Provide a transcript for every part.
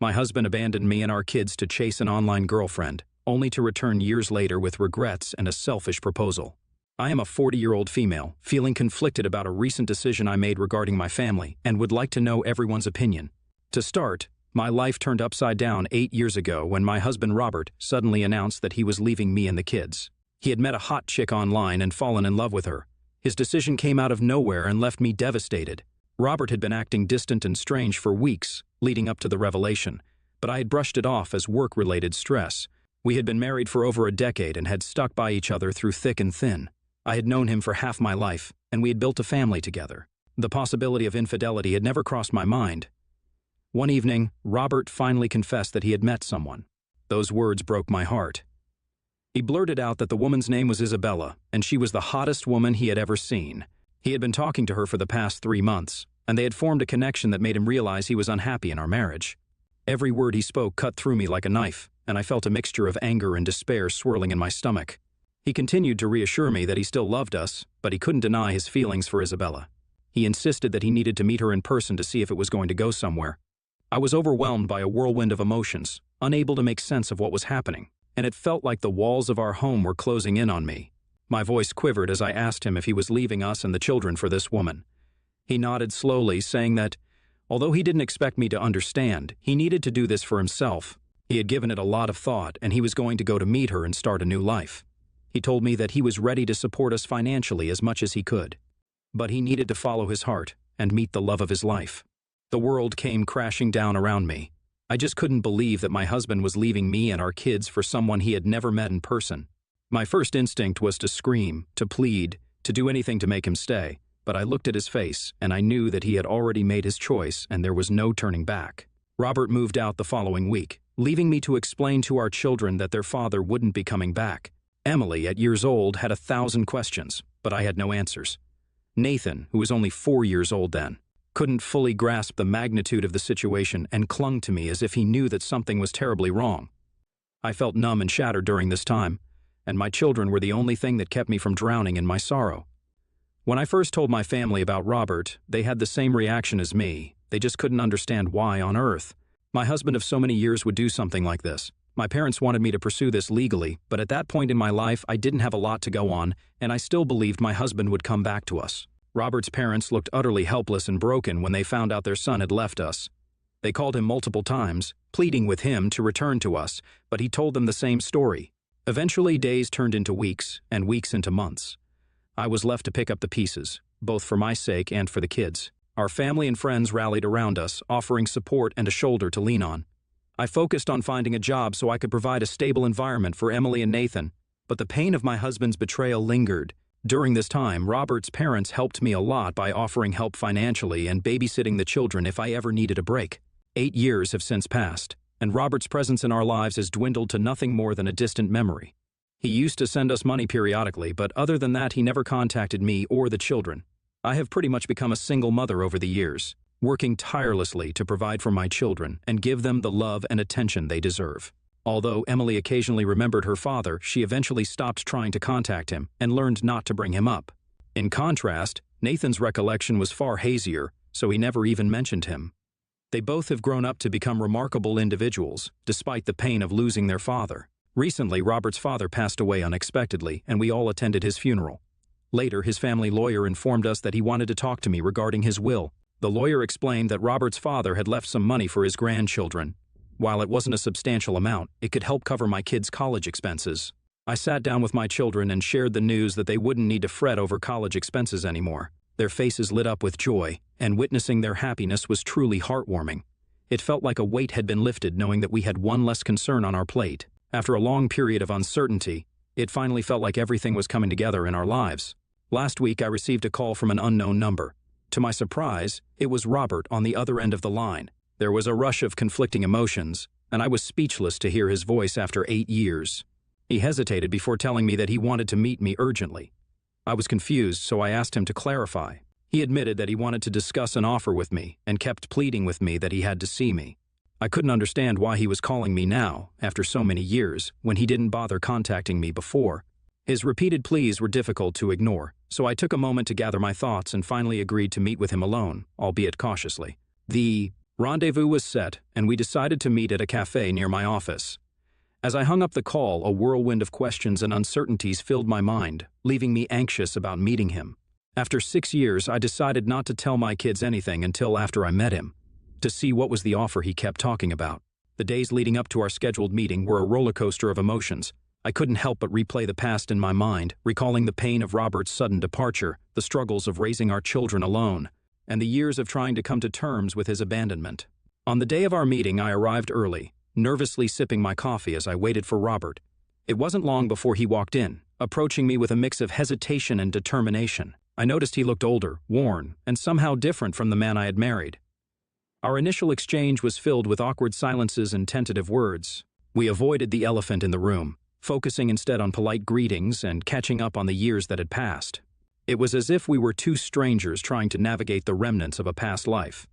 My husband abandoned me and our kids to chase an online girlfriend, only to return years later with regrets and a selfish proposal. I am a 40-year-old female, feeling conflicted about a recent decision I made regarding my family and would like to know everyone's opinion. To start, my life turned upside down 8 years ago when my husband Robert suddenly announced that he was leaving me and the kids. He had met a hot chick online and fallen in love with her. His decision came out of nowhere and left me devastated. Robert had been acting distant and strange for weeks, leading up to the revelation, but I had brushed it off as work-related stress. We had been married for over a decade and had stuck by each other through thick and thin. I had known him for half my life, and we had built a family together. The possibility of infidelity had never crossed my mind. One evening, Robert finally confessed that he had met someone. Those words broke my heart. He blurted out that the woman's name was Isabella, and she was the hottest woman he had ever seen. He had been talking to her for the past 3 months, and they had formed a connection that made him realize he was unhappy in our marriage. Every word he spoke cut through me like a knife, and I felt a mixture of anger and despair swirling in my stomach. He continued to reassure me that he still loved us, but he couldn't deny his feelings for Isabella. He insisted that he needed to meet her in person to see if it was going to go somewhere. I was overwhelmed by a whirlwind of emotions, unable to make sense of what was happening, and it felt like the walls of our home were closing in on me. My voice quivered as I asked him if he was leaving us and the children for this woman. He nodded slowly, saying that, although he didn't expect me to understand, he needed to do this for himself. He had given it a lot of thought, and he was going to go to meet her and start a new life. He told me that he was ready to support us financially as much as he could. But he needed to follow his heart and meet the love of his life. The world came crashing down around me. I just couldn't believe that my husband was leaving me and our kids for someone he had never met in person. My first instinct was to scream, to plead, to do anything to make him stay, but I looked at his face and I knew that he had already made his choice and there was no turning back. Robert moved out the following week, leaving me to explain to our children that their father wouldn't be coming back. Emily, at years old, had 1,000 questions, but I had no answers. Nathan, who was only 4 years old then, couldn't fully grasp the magnitude of the situation and clung to me as if he knew that something was terribly wrong. I felt numb and shattered during this time, and my children were the only thing that kept me from drowning in my sorrow. When I first told my family about Robert, they had the same reaction as me. They just couldn't understand why on earth my husband of so many years would do something like this. My parents wanted me to pursue this legally, but at that point in my life, I didn't have a lot to go on, and I still believed my husband would come back to us. Robert's parents looked utterly helpless and broken when they found out their son had left us. They called him multiple times, pleading with him to return to us, but he told them the same story. Eventually, days turned into weeks, and weeks into months. I was left to pick up the pieces, both for my sake and for the kids. Our family and friends rallied around us, offering support and a shoulder to lean on. I focused on finding a job so I could provide a stable environment for Emily and Nathan, but the pain of my husband's betrayal lingered. During this time, Robert's parents helped me a lot by offering help financially and babysitting the children if I ever needed a break. 8 years have since passed, and Robert's presence in our lives has dwindled to nothing more than a distant memory. He used to send us money periodically, but other than that, he never contacted me or the children. I have pretty much become a single mother over the years, working tirelessly to provide for my children and give them the love and attention they deserve. Although Emily occasionally remembered her father, she eventually stopped trying to contact him and learned not to bring him up. In contrast, Nathan's recollection was far hazier, so he never even mentioned him. They both have grown up to become remarkable individuals, despite the pain of losing their father. Recently, Robert's father passed away unexpectedly, and we all attended his funeral. Later, his family lawyer informed us that he wanted to talk to me regarding his will. The lawyer explained that Robert's father had left some money for his grandchildren. While it wasn't a substantial amount, it could help cover my kids' college expenses. I sat down with my children and shared the news that they wouldn't need to fret over college expenses anymore. Their faces lit up with joy, and witnessing their happiness was truly heartwarming. It felt like a weight had been lifted knowing that we had one less concern on our plate. After a long period of uncertainty, it finally felt like everything was coming together in our lives. Last week, I received a call from an unknown number. To my surprise, it was Robert on the other end of the line. There was a rush of conflicting emotions, and I was speechless to hear his voice after 8 years. He hesitated before telling me that he wanted to meet me urgently. I was confused, so I asked him to clarify. He admitted that he wanted to discuss an offer with me and kept pleading with me that he had to see me. I couldn't understand why he was calling me now, after so many years, when he didn't bother contacting me before. His repeated pleas were difficult to ignore, so I took a moment to gather my thoughts and finally agreed to meet with him alone, albeit cautiously. The Rendezvous was set, and we decided to meet at a cafe near my office. As I hung up the call, a whirlwind of questions and uncertainties filled my mind, leaving me anxious about meeting him. After 6 years, I decided not to tell my kids anything until after I met him, to see what was the offer he kept talking about. The days leading up to our scheduled meeting were a roller coaster of emotions. I couldn't help but replay the past in my mind, recalling the pain of Robert's sudden departure, the struggles of raising our children alone, and the years of trying to come to terms with his abandonment. On the day of our meeting, I arrived early, nervously sipping my coffee as I waited for Robert. It wasn't long before he walked in, approaching me with a mix of hesitation and determination. I noticed he looked older, worn, and somehow different from the man I had married. Our initial exchange was filled with awkward silences and tentative words. We avoided the elephant in the room, focusing instead on polite greetings and catching up on the years that had passed. It was as if we were two strangers trying to navigate the remnants of a past life.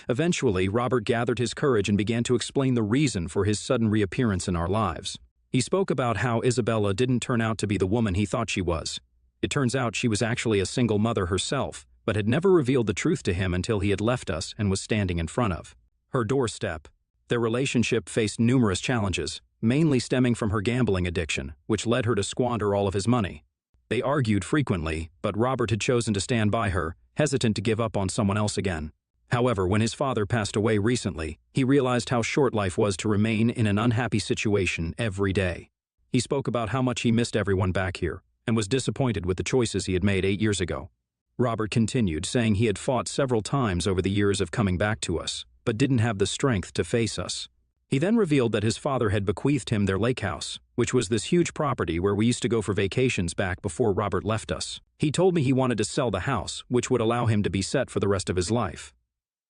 Eventually, Robert gathered his courage and began to explain the reason for his sudden reappearance in our lives. He spoke about how Isabella didn't turn out to be the woman he thought she was. It turns out she was actually a single mother herself, but had never revealed the truth to him until he had left us and was standing in front of her doorstep. Their relationship faced numerous challenges, mainly stemming from her gambling addiction, which led her to squander all of his money. They argued frequently, but Robert had chosen to stand by her, hesitant to give up on someone else again. However, when his father passed away recently, he realized how short life was to remain in an unhappy situation every day. He spoke about how much he missed everyone back here, and was disappointed with the choices he had made 8 years ago. Robert continued, saying he had fought several times over the years of coming back to us, but didn't have the strength to face us. He then revealed that his father had bequeathed him their lake house, which was this huge property where we used to go for vacations back before Robert left us. He told me he wanted to sell the house, which would allow him to be set for the rest of his life.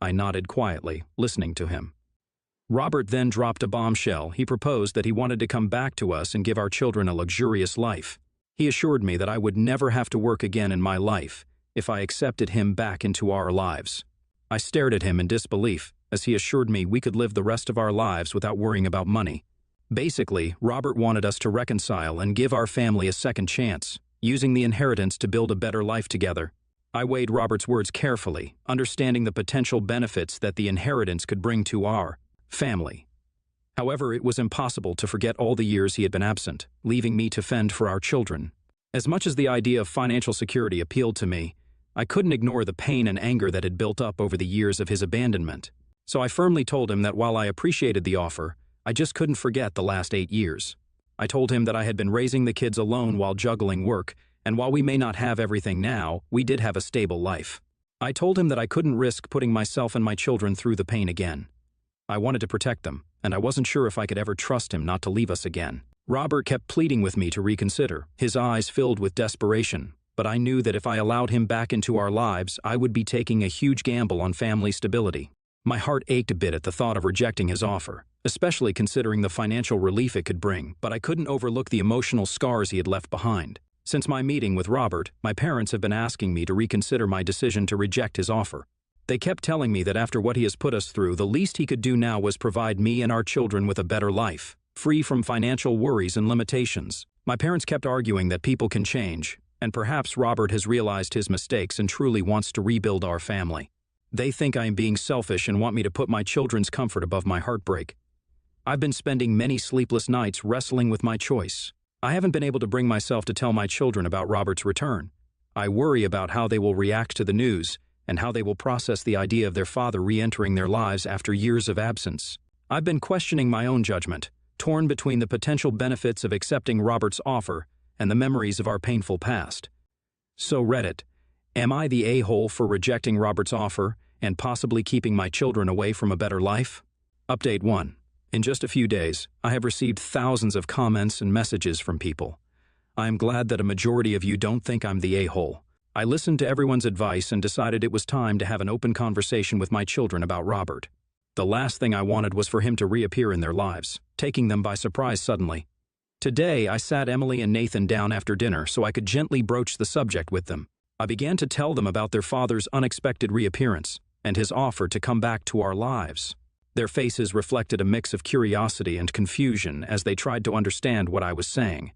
I nodded quietly, listening to him. Robert then dropped a bombshell. He proposed that he wanted to come back to us and give our children a luxurious life. He assured me that I would never have to work again in my life if I accepted him back into our lives. I stared at him in disbelief as he assured me we could live the rest of our lives without worrying about money. Basically, Robert wanted us to reconcile and give our family a second chance, using the inheritance to build a better life together. I weighed Robert's words carefully, understanding the potential benefits that the inheritance could bring to our family. However, it was impossible to forget all the years he had been absent, leaving me to fend for our children. As much as the idea of financial security appealed to me, I couldn't ignore the pain and anger that had built up over the years of his abandonment. So I firmly told him that while I appreciated the offer, I just couldn't forget the last 8 years. I told him that I had been raising the kids alone while juggling work, and while we may not have everything now, we did have a stable life. I told him that I couldn't risk putting myself and my children through the pain again. I wanted to protect them, and I wasn't sure if I could ever trust him not to leave us again. Robert kept pleading with me to reconsider, his eyes filled with desperation, but I knew that if I allowed him back into our lives, I would be taking a huge gamble on family stability. My heart ached a bit at the thought of rejecting his offer, especially considering the financial relief it could bring, but I couldn't overlook the emotional scars he had left behind. Since my meeting with Robert, my parents have been asking me to reconsider my decision to reject his offer. They kept telling me that after what he has put us through, the least he could do now was provide me and our children with a better life, free from financial worries and limitations. My parents kept arguing that people can change, and perhaps Robert has realized his mistakes and truly wants to rebuild our family. They think I am being selfish and want me to put my children's comfort above my heartbreak. I've been spending many sleepless nights wrestling with my choice. I haven't been able to bring myself to tell my children about Robert's return. I worry about how they will react to the news and how they will process the idea of their father re-entering their lives after years of absence. I've been questioning my own judgment, torn between the potential benefits of accepting Robert's offer and the memories of our painful past. So Reddit, am I the a-hole for rejecting Robert's offer and possibly keeping my children away from a better life? Update 1. In just a few days, I have received thousands of comments and messages from people. I am glad that a majority of you don't think I'm the a-hole. I listened to everyone's advice and decided it was time to have an open conversation with my children about Robert. The last thing I wanted was for him to reappear in their lives, taking them by surprise suddenly. Today, I sat Emily and Nathan down after dinner so I could gently broach the subject with them. I began to tell them about their father's unexpected reappearance and his offer to come back to our lives. Their faces reflected a mix of curiosity and confusion as they tried to understand what I was saying.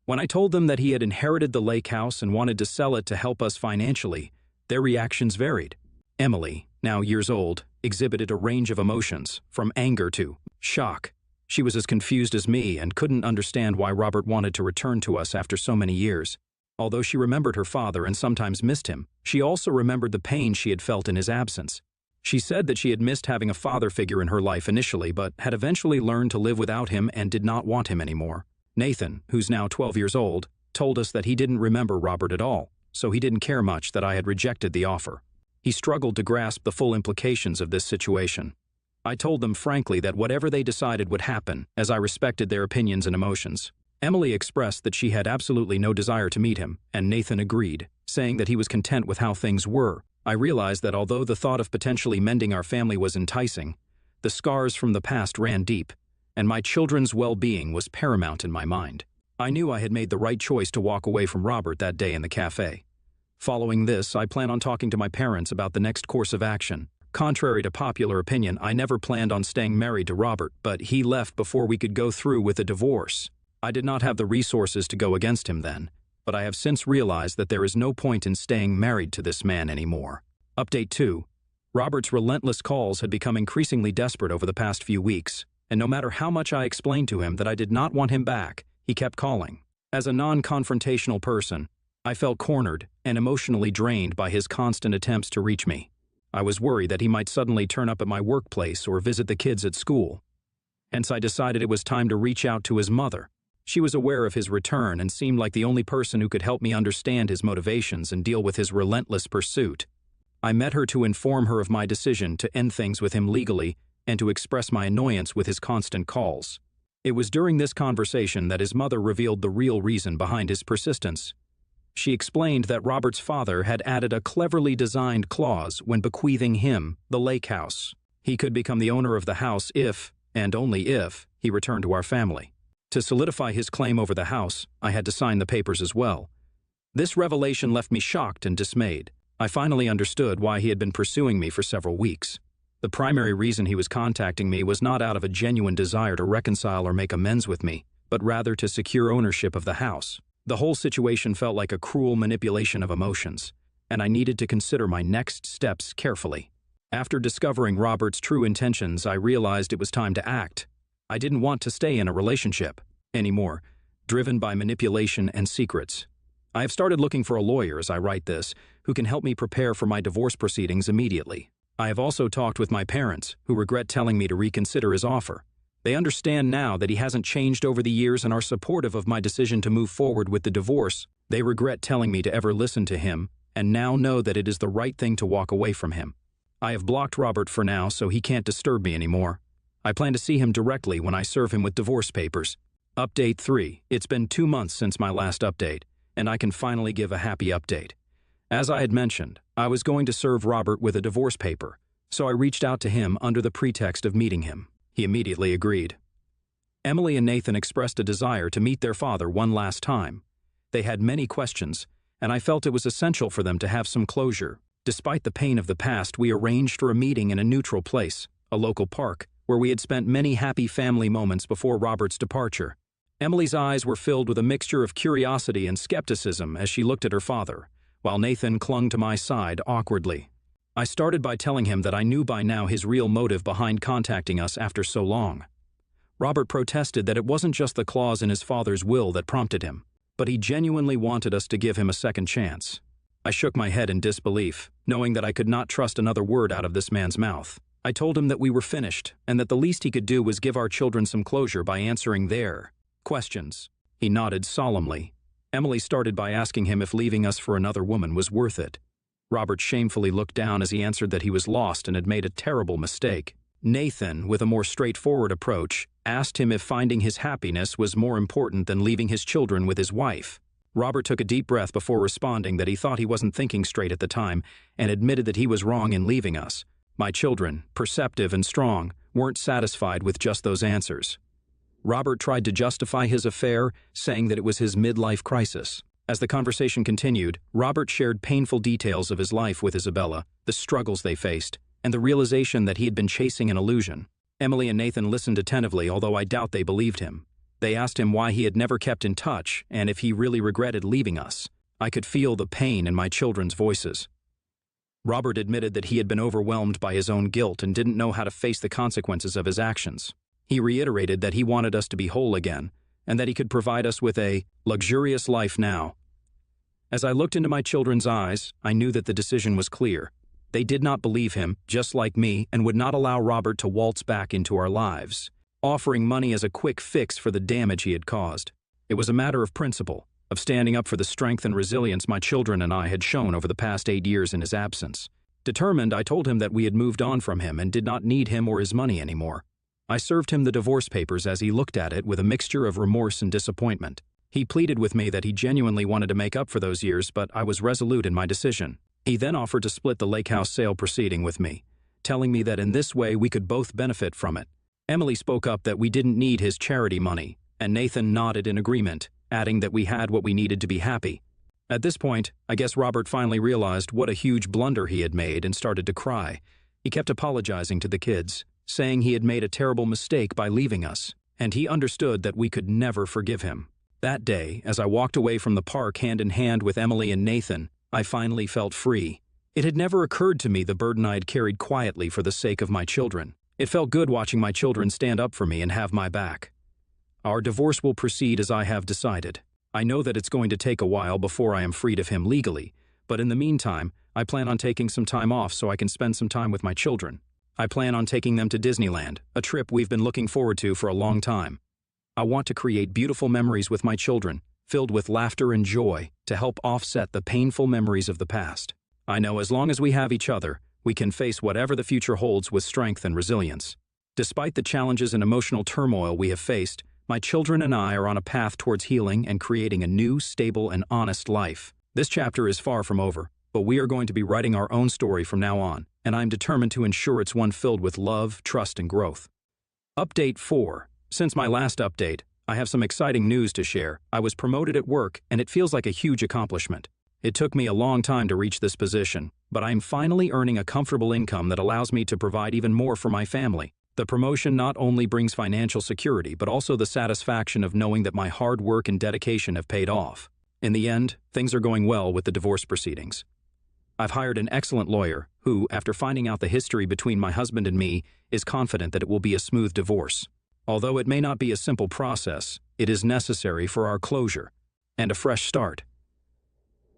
When I told them that he had inherited the lake house and wanted to sell it to help us financially, their reactions varied. Emily, now years old, exhibited a range of emotions, from anger to shock. She was as confused as me and couldn't understand why Robert wanted to return to us after so many years. Although she remembered her father and sometimes missed him, she also remembered the pain she had felt in his absence. She said that she had missed having a father figure in her life initially, but had eventually learned to live without him and did not want him anymore. Nathan, who's now 12 years old, told us that he didn't remember Robert at all, so he didn't care much that I had rejected the offer. He struggled to grasp the full implications of this situation. I told them frankly that whatever they decided would happen, as I respected their opinions and emotions. Emily expressed that she had absolutely no desire to meet him, and Nathan agreed, saying that he was content with how things were. I realized that although the thought of potentially mending our family was enticing, the scars from the past ran deep, and my children's well-being was paramount in my mind. I knew I had made the right choice to walk away from Robert that day in the cafe. Following this, I plan on talking to my parents about the next course of action. Contrary to popular opinion, I never planned on staying married to Robert, but he left before we could go through with a divorce. I did not have the resources to go against him then, but I have since realized that there is no point in staying married to this man anymore. Update 2. Robert's relentless calls had become increasingly desperate over the past few weeks, and no matter how much I explained to him that I did not want him back, he kept calling. As a non-confrontational person, I felt cornered and emotionally drained by his constant attempts to reach me. I was worried that he might suddenly turn up at my workplace or visit the kids at school. Hence, I decided it was time to reach out to his mother. She was aware of his return and seemed like the only person who could help me understand his motivations and deal with his relentless pursuit. I met her to inform her of my decision to end things with him legally and to express my annoyance with his constant calls. It was during this conversation that his mother revealed the real reason behind his persistence. She explained that Robert's father had added a cleverly designed clause when bequeathing him the lake house. He could become the owner of the house if, and only if, he returned to our family. To solidify his claim over the house, I had to sign the papers as well. This revelation left me shocked and dismayed. I finally understood why he had been pursuing me for several weeks. The primary reason he was contacting me was not out of a genuine desire to reconcile or make amends with me, but rather to secure ownership of the house. The whole situation felt like a cruel manipulation of emotions, and I needed to consider my next steps carefully. After discovering Robert's true intentions, I realized it was time to act. I didn't want to stay in a relationship anymore, driven by manipulation and secrets. I have started looking for a lawyer as I write this, who can help me prepare for my divorce proceedings immediately. I have also talked with my parents, who regret telling me to reconsider his offer. They understand now that he hasn't changed over the years and are supportive of my decision to move forward with the divorce. They regret telling me to ever listen to him, and now know that it is the right thing to walk away from him. I have blocked Robert for now, so he can't disturb me anymore. I plan to see him directly when I serve him with divorce papers. Update 3. It's been 2 months since my last update, and I can finally give a happy update. As I had mentioned, I was going to serve Robert with a divorce paper, so I reached out to him under the pretext of meeting him. He immediately agreed. Emily and Nathan expressed a desire to meet their father one last time. They had many questions, and I felt it was essential for them to have some closure. Despite the pain of the past, we arranged for a meeting in a neutral place, a local park, where we had spent many happy family moments before Robert's departure. Emily's eyes were filled with a mixture of curiosity and skepticism as she looked at her father, while Nathan clung to my side awkwardly. I started by telling him that I knew by now his real motive behind contacting us after so long. Robert protested that it wasn't just the clause in his father's will that prompted him, but he genuinely wanted us to give him a second chance. I shook my head in disbelief, knowing that I could not trust another word out of this man's mouth. I told him that we were finished, and that the least he could do was give our children some closure by answering their questions. He nodded solemnly. Emily started by asking him if leaving us for another woman was worth it. Robert shamefully looked down as he answered that he was lost and had made a terrible mistake. Nathan, with a more straightforward approach, asked him if finding his happiness was more important than leaving his children with his wife. Robert took a deep breath before responding that he thought he wasn't thinking straight at the time and admitted that he was wrong in leaving us. My children, perceptive and strong, weren't satisfied with just those answers. Robert tried to justify his affair, saying that it was his midlife crisis. As the conversation continued, Robert shared painful details of his life with Isabella, the struggles they faced, and the realization that he had been chasing an illusion. Emily and Nathan listened attentively, although I doubt they believed him. They asked him why he had never kept in touch and if he really regretted leaving us. I could feel the pain in my children's voices. Robert admitted that he had been overwhelmed by his own guilt and didn't know how to face the consequences of his actions. He reiterated that he wanted us to be whole again, and that he could provide us with a luxurious life now. As I looked into my children's eyes, I knew that the decision was clear. They did not believe him, just like me, and would not allow Robert to waltz back into our lives, offering money as a quick fix for the damage he had caused. It was a matter of principle, of standing up for the strength and resilience my children and I had shown over the past 8 years in his absence. Determined, I told him that we had moved on from him and did not need him or his money anymore. I served him the divorce papers as he looked at it with a mixture of remorse and disappointment. He pleaded with me that he genuinely wanted to make up for those years, but I was resolute in my decision. He then offered to split the lake house sale proceeding with me, telling me that in this way we could both benefit from it. Emily spoke up that we didn't need his charity money, and Nathan nodded in agreement, adding that we had what we needed to be happy. At this point, I guess Robert finally realized what a huge blunder he had made and started to cry. He kept apologizing to the kids, saying he had made a terrible mistake by leaving us, and he understood that we could never forgive him. That day, as I walked away from the park hand in hand with Emily and Nathan, I finally felt free. It had never occurred to me the burden I had carried quietly for the sake of my children. It felt good watching my children stand up for me and have my back. Our divorce will proceed as I have decided. I know that it's going to take a while before I am freed of him legally, but in the meantime, I plan on taking some time off so I can spend some time with my children. I plan on taking them to Disneyland, a trip we've been looking forward to for a long time. I want to create beautiful memories with my children, filled with laughter and joy, to help offset the painful memories of the past. I know as long as we have each other, we can face whatever the future holds with strength and resilience. Despite the challenges and emotional turmoil we have faced, my children and I are on a path towards healing and creating a new, stable, and honest life. This chapter is far from over, but we are going to be writing our own story from now on, and I am determined to ensure it's one filled with love, trust, and growth. Update 4. Since my last update, I have some exciting news to share. I was promoted at work, and it feels like a huge accomplishment. It took me a long time to reach this position, but I am finally earning a comfortable income that allows me to provide even more for my family. The promotion not only brings financial security, but also the satisfaction of knowing that my hard work and dedication have paid off. In the end, things are going well with the divorce proceedings. I've hired an excellent lawyer who, after finding out the history between my husband and me, is confident that it will be a smooth divorce. Although it may not be a simple process, it is necessary for our closure and a fresh start.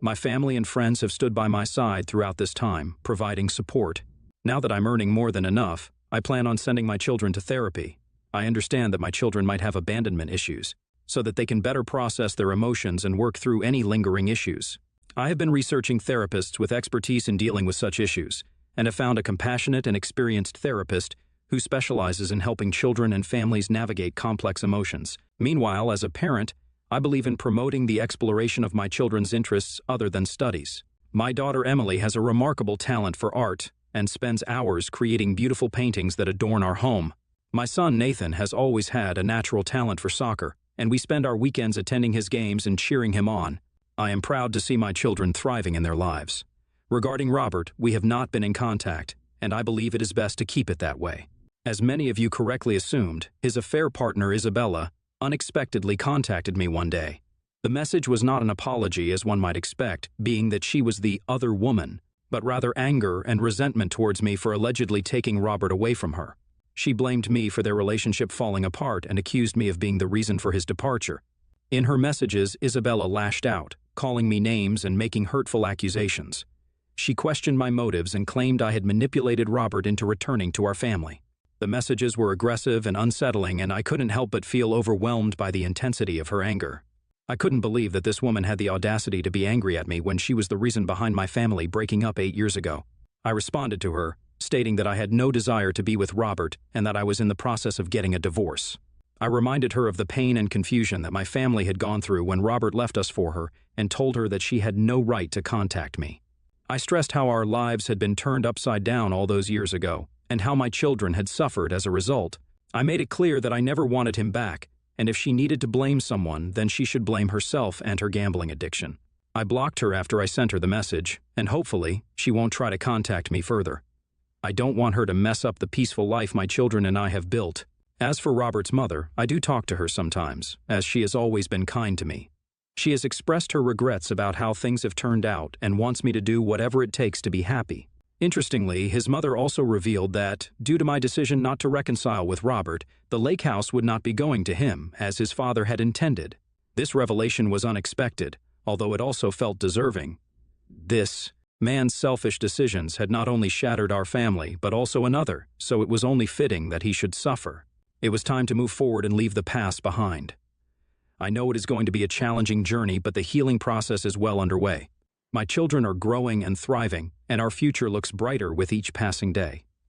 My family and friends have stood by my side throughout this time, providing support. Now that I'm earning more than enough, I plan on sending my children to therapy. I understand that my children might have abandonment issues, so that they can better process their emotions and work through any lingering issues. I have been researching therapists with expertise in dealing with such issues, and have found a compassionate and experienced therapist who specializes in helping children and families navigate complex emotions. Meanwhile, as a parent, I believe in promoting the exploration of my children's interests other than studies. My daughter Emily has a remarkable talent for art and spends hours creating beautiful paintings that adorn our home. My son Nathan has always had a natural talent for soccer, and we spend our weekends attending his games and cheering him on. I am proud to see my children thriving in their lives. Regarding Robert, we have not been in contact, and I believe it is best to keep it that way. As many of you correctly assumed, his affair partner Isabella unexpectedly contacted me one day. The message was not an apology as one might expect, being that she was the other woman, but rather anger and resentment towards me for allegedly taking Robert away from her. She blamed me for their relationship falling apart and accused me of being the reason for his departure. In her messages, Isabella lashed out, calling me names and making hurtful accusations. She questioned my motives and claimed I had manipulated Robert into returning to our family. The messages were aggressive and unsettling, and I couldn't help but feel overwhelmed by the intensity of her anger. I couldn't believe that this woman had the audacity to be angry at me when she was the reason behind my family breaking up 8 years ago. I responded to her, stating that I had no desire to be with Robert and that I was in the process of getting a divorce. I reminded her of the pain and confusion that my family had gone through when Robert left us for her and told her that she had no right to contact me. I stressed how our lives had been turned upside down all those years ago, and how my children had suffered as a result. I made it clear that I never wanted him back, and if she needed to blame someone, then she should blame herself and her gambling addiction. I blocked her after I sent her the message, and hopefully, she won't try to contact me further. I don't want her to mess up the peaceful life my children and I have built. As for Robert's mother, I do talk to her sometimes, as she has always been kind to me. She has expressed her regrets about how things have turned out and wants me to do whatever it takes to be happy. Interestingly, his mother also revealed that, due to my decision not to reconcile with Robert, the lake house would not be going to him, as his father had intended. This revelation was unexpected, although it also felt deserving. This man's selfish decisions had not only shattered our family, but also another, so it was only fitting that he should suffer. It was time to move forward and leave the past behind. I know it is going to be a challenging journey, but the healing process is well underway. My children are growing and thriving, and our future looks brighter with each passing day.